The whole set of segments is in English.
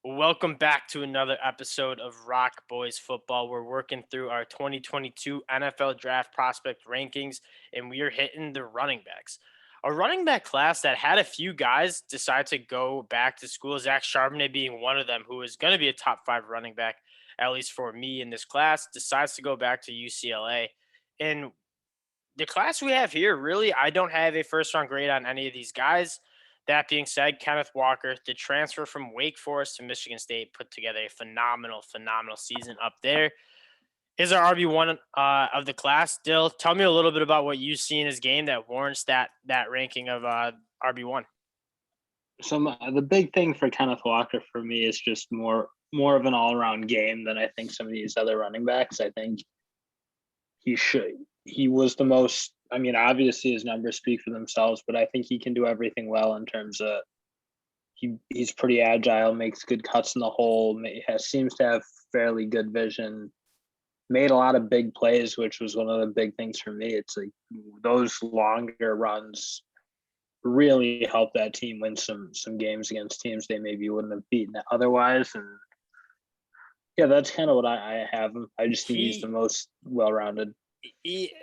Welcome back to another episode of ROC Boys Football. We're working through our 2022 NFL Draft Prospect rankings, and we are hitting the running backs. A running back class that had a few guys decide to go back to school, Zach Charbonnet being one of them, who is going to be a top five running back, at least for me in this class, decides to go back to UCLA. And the class we have here, really, I don't have a first round grade on any of these guys. That being said, Kenneth Walker, the transfer from Wake Forest to Michigan State, put together a phenomenal season up there. Is our RB1 of the class. Dill, tell me a little bit about what you see in his game that warrants that ranking of RB1. The big thing for Kenneth Walker for me is just more of an all around game than I think some of these other running backs. I think he was the most. I mean, obviously his numbers speak for themselves, but I think he can do everything well in terms of he's pretty agile, makes good cuts in the hole, seems to have fairly good vision, made a lot of big plays, which was one of the big things for me. It's like those longer runs really help that team win some games against teams they maybe wouldn't have beaten otherwise. And yeah, that's kind of what I have him. I just think he's the most well-rounded.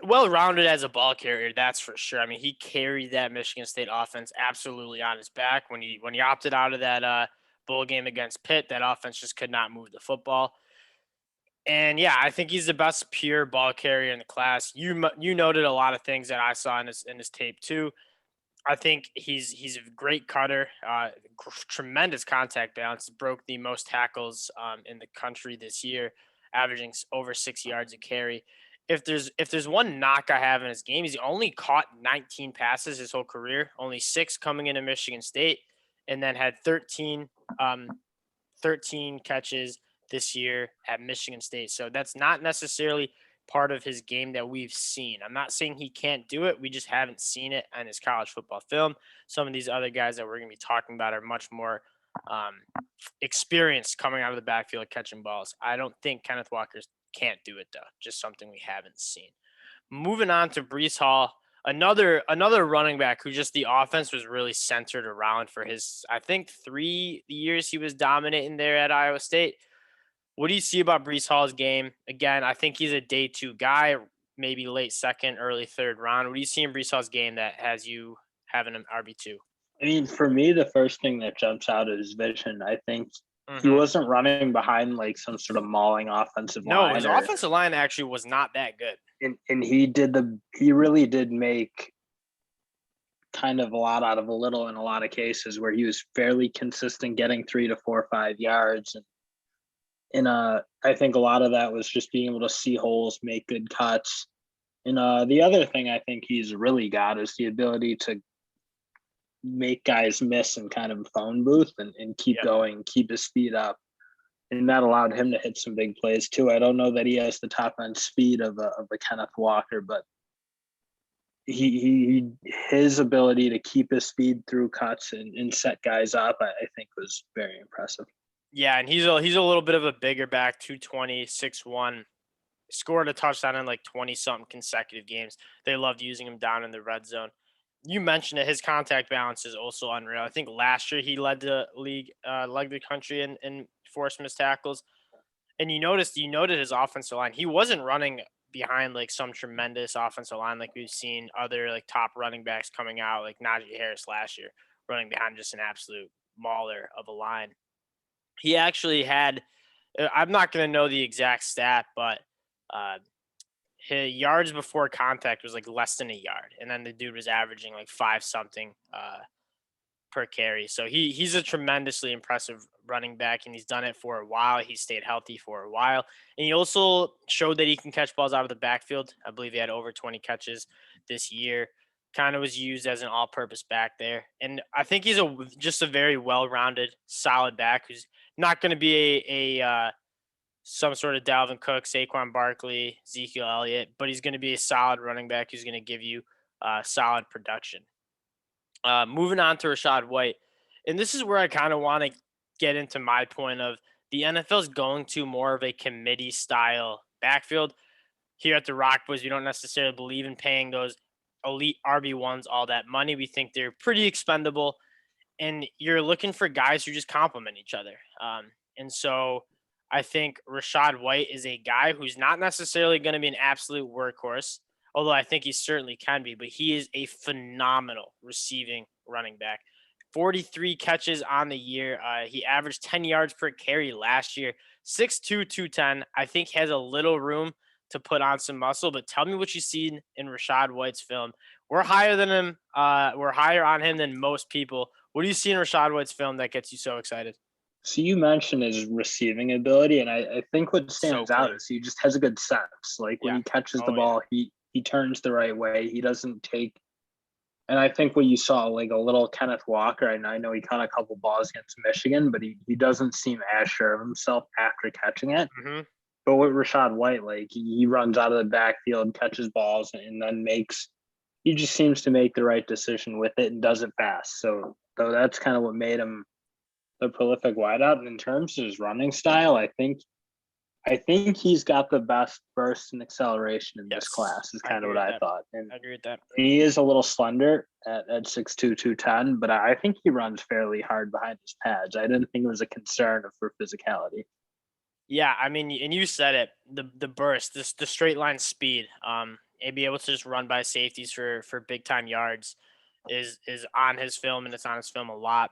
Well-rounded as a ball carrier, that's for sure. I mean, he carried that Michigan State offense absolutely on his back when he opted out of that bowl game against Pitt. That offense just could not move the football. And yeah, I think he's the best pure ball carrier in the class. You noted a lot of things that I saw in his tape too. I think he's a great cutter, tremendous contact balance. Broke the most tackles in the country this year, averaging over 6 yards a carry. If there's one knock I have in his game, he's only caught 19 passes his whole career, only 6 coming into Michigan State, and then had 13 catches this year at Michigan State. So that's not necessarily part of his game that we've seen. I'm not saying he can't do it. We just haven't seen it on his college football film. Some of these other guys that we're going to be talking about are much more experienced coming out of the backfield catching balls. I don't think Kenneth Walker can't do it, though. Just something we haven't seen. Moving on to Brees Hall, another running back who just the offense was really centered around for his, I think, 3 years he was dominating there at Iowa State. What do you see about Brees Hall's game? Again, I think he's a day 2 guy, maybe late second, early third round. What do you see in Brees Hall's game that has you having an RB2? I mean, for me, the first thing that jumps out is vision. I think he wasn't running behind like some sort of mauling offensive line. No, his offensive line actually was not that good. And he really did make kind of a lot out of a little in a lot of cases where he was fairly consistent getting 3 to 4 or 5 yards. And I think a lot of that was just being able to see holes, make good cuts. And the other thing I think he's really got is the ability to make guys miss in kind of phone booth and keep going, keep his speed up. And that allowed him to hit some big plays too. I don't know that he has the top end speed of a Kenneth Walker, but his ability to keep his speed through cuts and set guys up, I think was very impressive. Yeah, and he's a little bit of a bigger back, 220, 6'1". Scored a touchdown in like 20-something consecutive games. They loved using him down in the red zone. You mentioned it. His contact balance is also unreal. I think last year he led the league, led the country in forced missed tackles. And you noted his offensive line. He wasn't running behind like some tremendous offensive line like we've seen other like top running backs coming out, like Najee Harris last year, running behind just an absolute mauler of a line. He actually had, I'm not going to know the exact stat, but his yards before contact was like less than a yard. And then the dude was averaging like 5-something per carry. So he's a tremendously impressive running back, and he's done it for a while. He stayed healthy for a while. And he also showed that he can catch balls out of the backfield. I believe he had over 20 catches this year. Kind of was used as an all-purpose back there. And I think he's just a very well-rounded, solid back who's not going to be a some sort of Dalvin Cook, Saquon Barkley, Ezekiel Elliott, but he's going to be a solid running back who's going to give you solid production. Moving on to Rashad White. And this is where I kind of want to get into my point of the NFL is going to more of a committee-style backfield. Here at the ROC Boys, we don't necessarily believe in paying those elite RB1s all that money. We think they're pretty expendable. and you're looking for guys who just complement each other. And so I think Rashad White is a guy who's not necessarily going to be an absolute workhorse, although I think he certainly can be, but he is a phenomenal receiving running back. 43 catches on the year. He averaged 10 yards per carry last year. 6'2", 210. I think has a little room to put on some muscle, but tell me what you've seen in Rashad White's film. We're higher than him. We're higher on him than most people. What do you see in Rashad White's film that gets you so excited? So you mentioned his receiving ability, and I think what So stands out clean. is he just has a good sense. Like when Yeah. he catches the Oh, yeah. ball, he turns the right way. He doesn't take. And I think what you saw, like a little Kenneth Walker, and I know he caught a couple balls against Michigan, but he doesn't seem as sure of himself after catching it. Mm-hmm. But with Rashad White, like he runs out of the backfield, catches balls, and then he just seems to make the right decision with it and does it fast. So that's kind of what made him the prolific wideout. And in terms of his running style, I think he's got the best burst and acceleration in this Yes. class, is I kind of agree what with I that. thought. And I agree with that. he is a little slender at 6'2", 210, but I think he runs fairly hard behind his pads. I didn't think it was a concern for physicality. Yeah, I mean, and you said it, the burst, the straight line speed, and be able to just run by safeties for big time yards is on his film, and it's on his film a lot.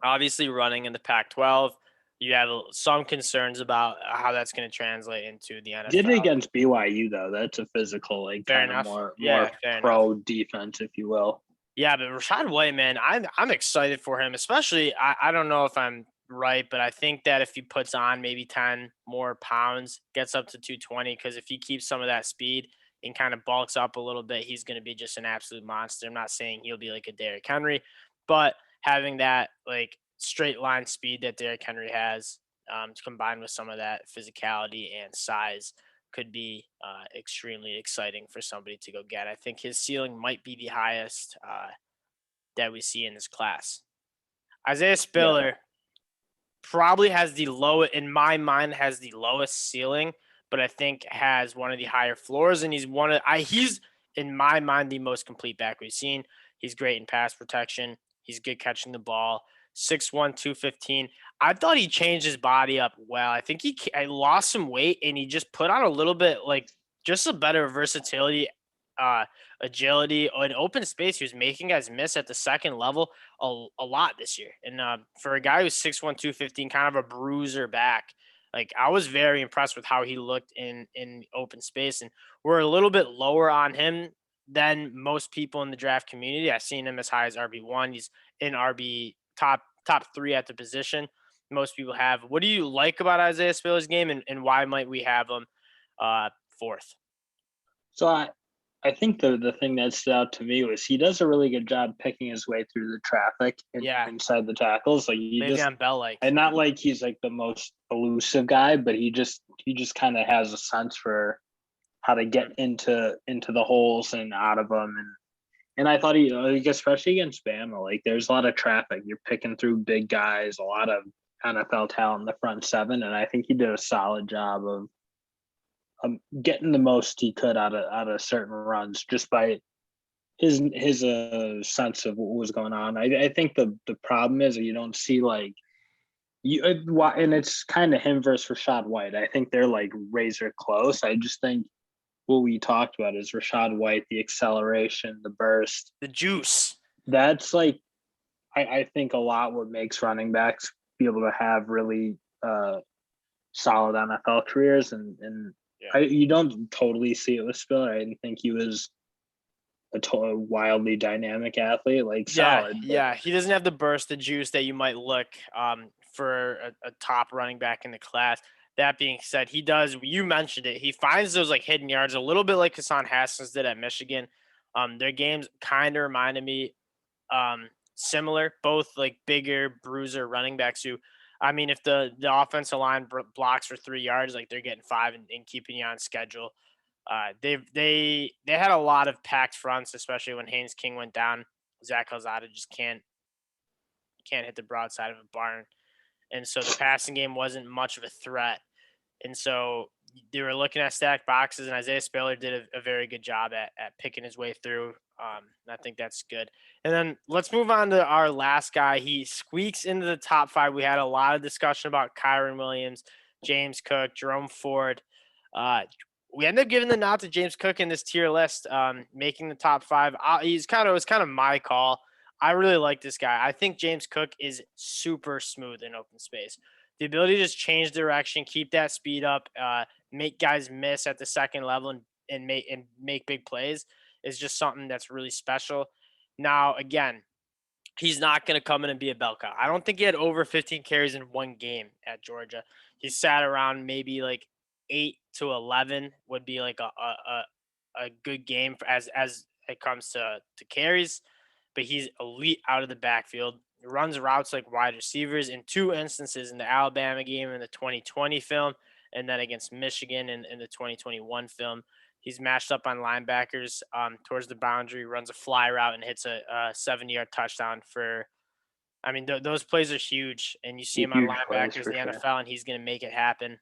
Obviously, running in the Pac-12, you have some concerns about how that's going to translate into the Did it NFL. against BYU though. That's a physical, like Fair kind of enough. more Yeah, fair enough. pro defense, if you will. Yeah, but Rashad White, man, I'm excited for him. Especially, I don't know if I'm right, but I think that if he puts on maybe 10 more pounds, gets up to 220, because if he keeps some of that speed and kind of bulks up a little bit, he's going to be just an absolute monster. I'm not saying he'll be like a Derrick Henry, but having that like straight line speed that Derrick Henry has, combined with some of that physicality and size, could be extremely exciting for somebody to go get. I think his ceiling might be the highest that we see in this class. Isaiah Yeah. Spiller probably has the lowest, in my mind, has the lowest ceiling, but I think has one of the higher floors, and he's in my mind the most complete back we've seen. He's great in pass protection. He's good catching the ball. 6'1", 215. I thought he changed his body up well. I think I lost some weight, and he just put on a little bit, like just a better versatility, uh, agility, an open space. He was making guys miss at the second level a lot this year. And for a guy who's 6'1", 215, kind of a bruiser back, like I was very impressed with how he looked in open space. And we're a little bit lower on him than most people in the draft community. I've seen him as high as RB1. He's in RB top 3 at the position. Most people have. What do you like about Isaiah Spiller's game, and why might we have him fourth? So I think the thing that stood out to me was he does a really good job picking his way through the traffic Yeah, inside the tackles. Like Le'Veon Bell like. and not like he's like the most elusive guy, but he just kind of has a sense for how to get into the holes and out of them. And I thought he, like, especially against Bama, like there's a lot of traffic. You're picking through big guys, a lot of NFL talent in the front seven, and I think he did a solid job of getting the most he could out of certain runs just by his sense of what was going on. I think the problem is that you don't see like you and it's kind of him versus Rashad White. I think they're like razor close. I just think what we talked about is Rashad White, the acceleration, the burst, The juice. that's like I think a lot what makes running backs be able to have really solid NFL careers, and Yeah. you don't totally see it with Spiller. I didn't think he was a wildly dynamic athlete, like solid. Yeah. He doesn't have the burst, the juice that you might look for a top running back in the class. That being said, he does. You mentioned it. He finds those like hidden yards, a little bit like Hassan Haskins did at Michigan. Their games kind of reminded me similar, both like bigger bruiser running backs who, I mean, if the offensive line blocks for 3 yards, like they're getting 5 and keeping you on schedule. They had a lot of packed fronts, especially when Haynes King went down. Zach Calzada just can't hit the broadside of a barn, and so the passing game wasn't much of a threat. And so they were looking at stacked boxes, and Isaiah Spiller did a very good job at picking his way through. I think that's good. And then let's move on to our last guy. He squeaks into the top 5. We had a lot of discussion about Kyron Williams, James Cook, Jerome Ford. We ended up giving the nod to James Cook in this tier list, making the top 5. It was kind of my call. I really like this guy. I think James Cook is super smooth in open space. The ability to just change direction, keep that speed up, make guys miss at the second level, and make big plays is just something that's really special. Now, again, he's not going to come in and be a bell cow. I don't think he had over 15 carries in one game at Georgia. He sat around maybe like 8 to 11 would be like a good game as it comes to carries, but he's elite out of the backfield. Runs routes like wide receivers in 2 instances in the Alabama game in the 2020 film, and then against Michigan in the 2021 film. He's matched up on linebackers towards the boundary, runs a fly route, and hits a 70-yard touchdown for. I mean, those plays are huge, and you see him on linebackers in the NFL, and he's going to make it happen.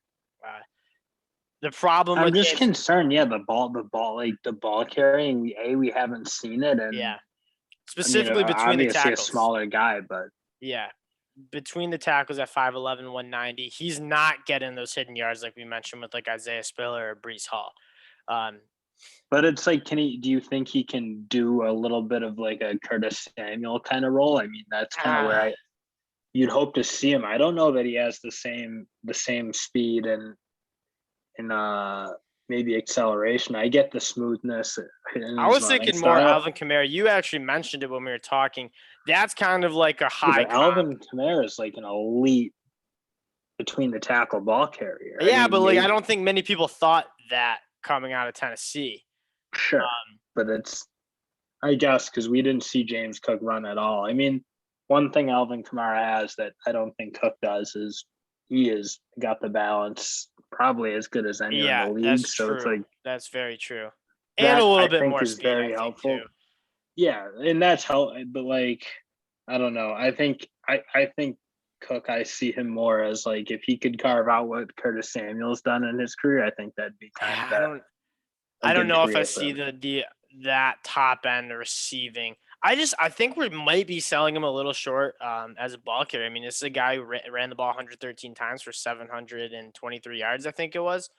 The problem I'm just concerned. Yeah, the ball carrying. We haven't seen it, and specifically between the tackles. A smaller guy, but between the tackles at 5'11", 190, he's not getting those hidden yards like we mentioned with like Isaiah Spiller or Brees Hall. But it's like, do you think he can do a little bit of like a Curtis Samuel kind of role? I mean, that's kind of where you'd hope to see him. I don't know that he has the same speed and maybe acceleration. I get the smoothness. I was thinking more Alvin Kamara. You actually mentioned it when we were talking. That's kind of like a high. Alvin Kamara is like an elite between the tackle ball carrier. Yeah, but like I don't think many people thought that coming out of Tennessee. Sure, but I guess because we didn't see James Cook run at all. I mean, one thing Alvin Kamara has that I don't think Cook does is he has got the balance probably as good as anyone in the league. That's so true. It's like that's very true, and a little bit more is speed. Very helpful. Too. Yeah, and that's how. But like, I don't know. I think Cook, I see him more as like if he could carve out what Curtis Samuel's done in his career, I think that'd be kind of that. I don't know if I see that top end receiving. I think we might be selling him a little short as a ball carrier. I mean, this is a guy who ran the ball 113 times for 723 yards, I think it was.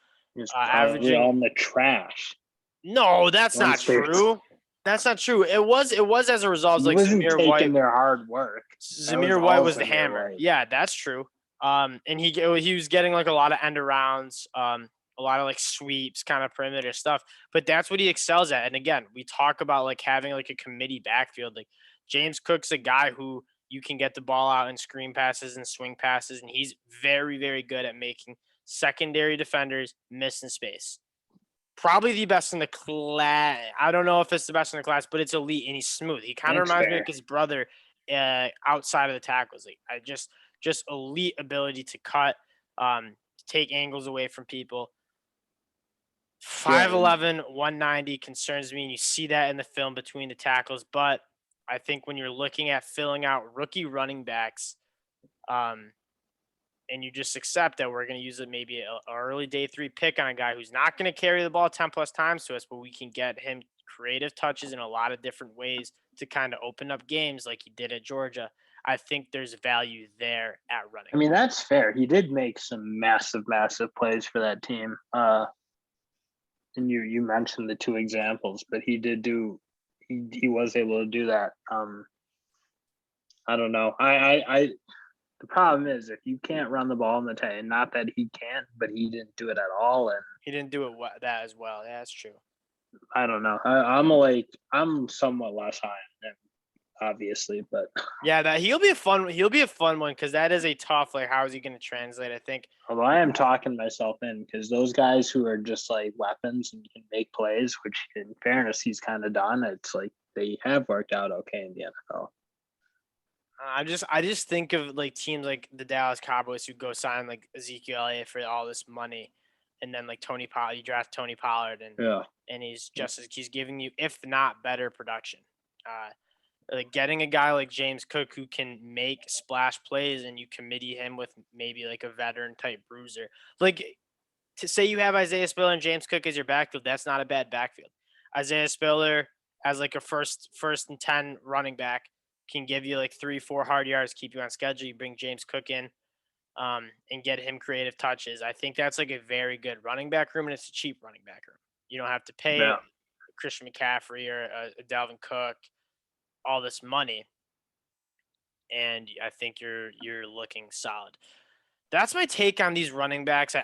Averaging on the trash. No, that's not true. That's not true. It was as a result of like Zamir White. Their hard work. Zamir White was the hammer. White. Yeah, that's true. And he was getting like a lot of end arounds, a lot of like sweeps, kind of perimeter stuff. But that's what he excels at. And again, we talk about like having like a committee backfield. Like James Cook's a guy who you can get the ball out in screen passes and swing passes, and he's very, very good at making secondary defenders miss in space. Probably the best in the class. I don't know if it's the best in the class, but it's elite and he's smooth. He kind of reminds me of his brother outside of the tackles. Like I just elite ability to cut, take angles away from people. 5'11", 190 concerns me, and you see that in the film between the tackles. But I think when you're looking at filling out rookie running backs, and you just accept that we're going to use maybe an early day 3 pick on a guy who's not going to carry the ball 10 plus times to us, but we can get him creative touches in a lot of different ways to kind of open up games like he did at Georgia. I think there's value there at running. I mean, that's fair. He did make some massive, massive plays for that team. And you mentioned the 2 examples, but he was able to do that. I don't know. The problem is if you can't run the ball in the tank, not that he can't, but he didn't do it at all, and he didn't do it that as well. Yeah, that's true. I don't know. I'm somewhat less high on him, obviously, but yeah, he'll be a fun one because that is a tough. Like, how is he going to translate? I think. Although I am talking myself in because those guys who are just like weapons and can make plays, which in fairness he's kind of done. It's like they have worked out okay in the NFL. I just think of like teams like the Dallas Cowboys who go sign like Ezekiel Elliott for all this money, and then like Tony Pollard, you draft Tony Pollard, and he's giving you, if not better, production. Like getting a guy like James Cook who can make splash plays, and you committee him with maybe like a veteran type bruiser. Like to say you have Isaiah Spiller and James Cook as your backfield, that's not a bad backfield. Isaiah Spiller as like a first and 10 running back, can give you like 3-4 hard yards, keep you on schedule. You bring James Cook in, and get him creative touches. I think that's like a very good running back room, and it's a cheap running back room. You don't have to pay Yeah. Christian McCaffrey or Dalvin Cook all this money, and I think you're looking solid. That's my take on these running backs.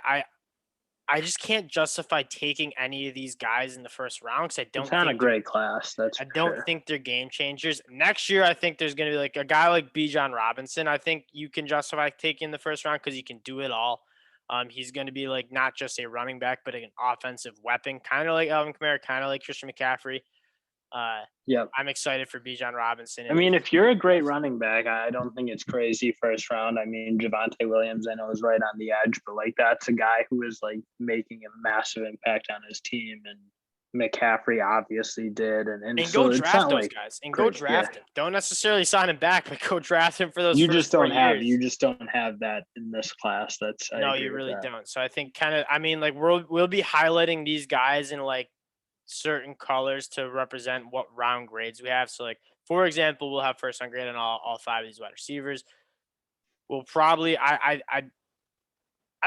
I just can't justify taking any of these guys in the first round because I It's don't not a think great class. That's I for don't sure. think they're game changers. Next year, I think there's going to be like a guy like Bijan Robinson. I think you can justify taking in the first round because he can do it all. He's going to be like not just a running back, but an offensive weapon, kind of like Alvin Kamara, kind of like Christian McCaffrey. Yep. I'm excited for Bijan Robinson. I mean, if you're a great running back, I don't think it's crazy first round. I mean, Javonte Williams, I know, is right on the edge, but like that's a guy who is like making a massive impact on his team, and McCaffrey obviously did, and and so go it's draft not those like guys and go crazy. Yeah, draft him. Don't necessarily sign him back, but go draft him for those you first just 4 don't have years. that in this class. I No, agree you with really that. don't. So I think kind of, I mean, like we'll be highlighting these guys in like certain colors to represent what round grades we have. So like, for example, we'll have first round grade on all 5 of these wide receivers. We'll probably, I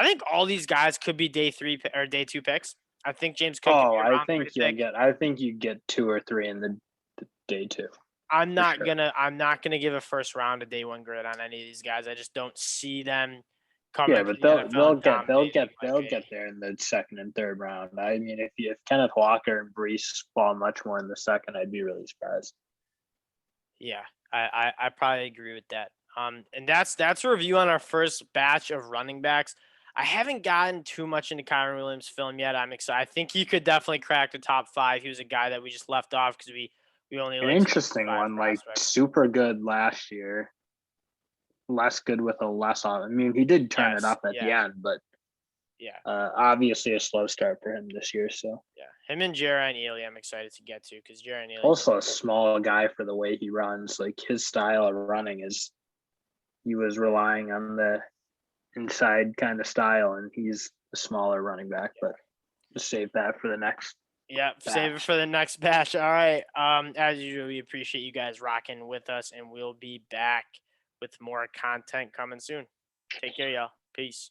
think all these guys could be day 3 or day 2 picks. I think James Cook could Oh, be a round 3 pick. I think you get 2 or 3 in the day 2. I'm not sure. gonna give a first round a day 1 grade on any of these guys. I just don't see them coming Yeah, to but the NFL and dominating they'll get there in the second and third round. I mean, if Kenneth Walker and Brees fall much more in the second, I'd be really surprised. Yeah, I probably agree with that. And that's a review on our first batch of running backs. I haven't gotten too much into Conor Williams' film yet. I'm excited. I think he could definitely crack the top 5. He was a guy that we just left off because we only An like interesting 5 one, like prospects. super good last year, less good with a less on. I mean, he did turn it Yes, up at the yeah, end, but yeah, obviously a slow start for him this year. So yeah. Him and Jaron Ely, I'm excited to get to because Jaron Ely did. also a small guy for the way he runs. Like his style of running is, he was relying on the inside kind of style, and he's a smaller running back, but just save that for the next Yeah, save it batch. for the next batch. All right. As usual, we appreciate you guys rocking with us, and we'll be back with more content coming soon. Take care, y'all. Peace.